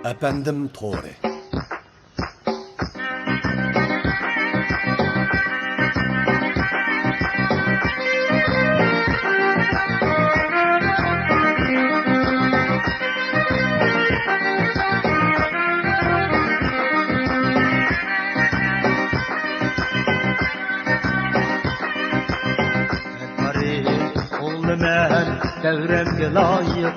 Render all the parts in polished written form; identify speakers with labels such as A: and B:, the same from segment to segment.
A: Efendim Tore.
B: Ben devremge layık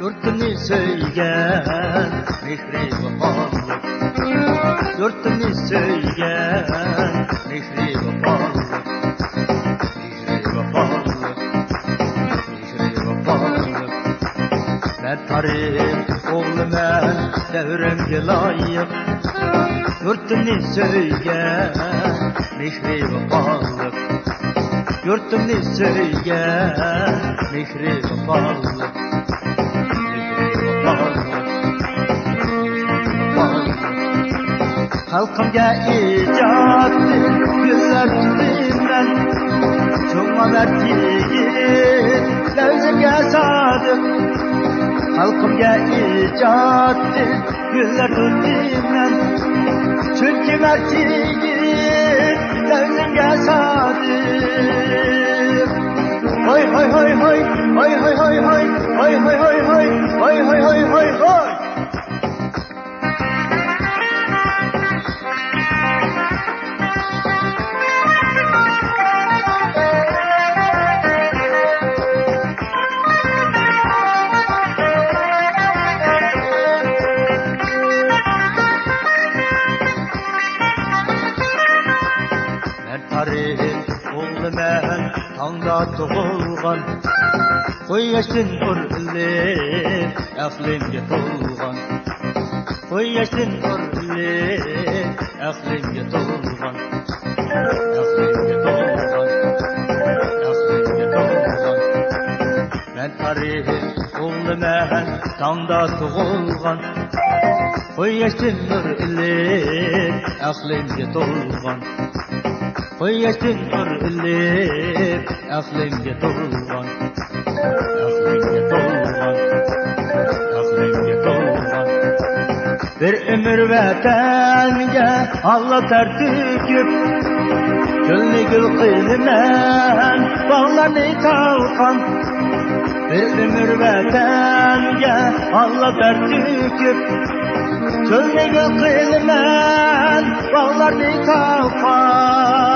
B: yurtunu söygen mihri vefalık. Yurtunu söygen mihri vefalık. Mihri vefalık. Mihri vefalık. Ben tarih oğlum ben devremge layık yurtunu söygen mihri vefalık. Yurtumni söygen mihri vefalık. Mihri vefalık. Halkımga icatın güller tutimden çoğma mert yigit levzimga sadık. Halkımga icatın güller tutimden çünkü mert yigit levzimga sadık. Hoy hoy hoy hoy hoy hoy hoy hoy hoy hoy hoy hoy hoy hoy hoy hoy. Ben tanda doğulgan Koy yaşın urlip Aklimge tolgan Koy yaşın urlip Aklimge tolgan Aklimge tolgan Aklimge tolgan Ben tarihim oğlum ben tanda doğulgan Koy yaşın urlip Aklimge tolgan Koy yaşın urlip Aklimge tolgan Aklimge tolgan Aklimge tolgan Bir ömür vatanga Allah tertüküp Gülni gül kıymen bağlarını talkan Bir ömür vatanga Allah tertüküp Gülni gül kıymen bağlarını talkan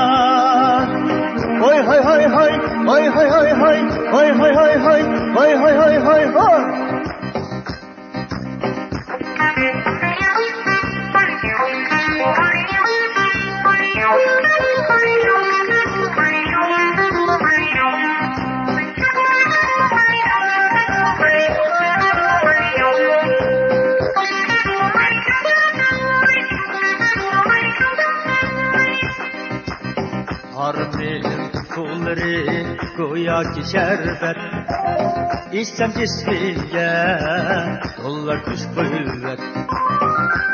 B: Hoy hoy hoy hoy hoy hoy hoy hoy hoy hoy hoy hoy hoy hoy hoy hoy hoy. Harbi'nin kolları goya ki şerbet İstem cismimge dollar kuş kuvvet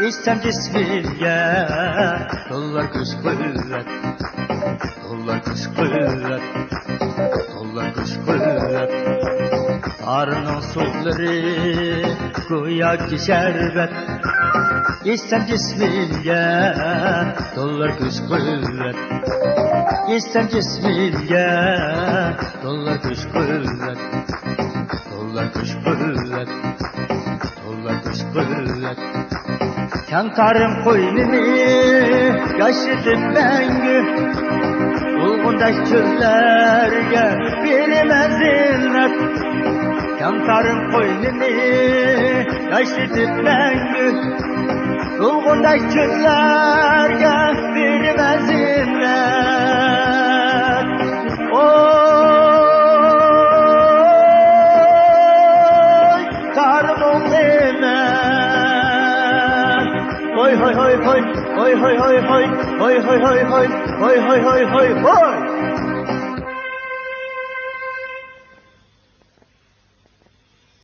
B: İstem cismimge dollar kuş kuvvet Dollar kuş kuvvet Dollar kuş kuvvet Harbi'nin kolları goya ki şerbet İstem cismimge dollar kuş kuvvet İstem cismimge dollar kuş kuvvet Dollar kuş kuvvet Dollar kuş kuvvet Kantarım koynunu yaşadım bengü Ulgundaş çöllerge bilmez illet Kantarım koynunu yaşadım bengü Ulgundaş çöllerge bilmez illet Hoy hoy hoy hoy hoy hoy hoy hoy hoy hoy hoy hoy hoy hoy hoy hoy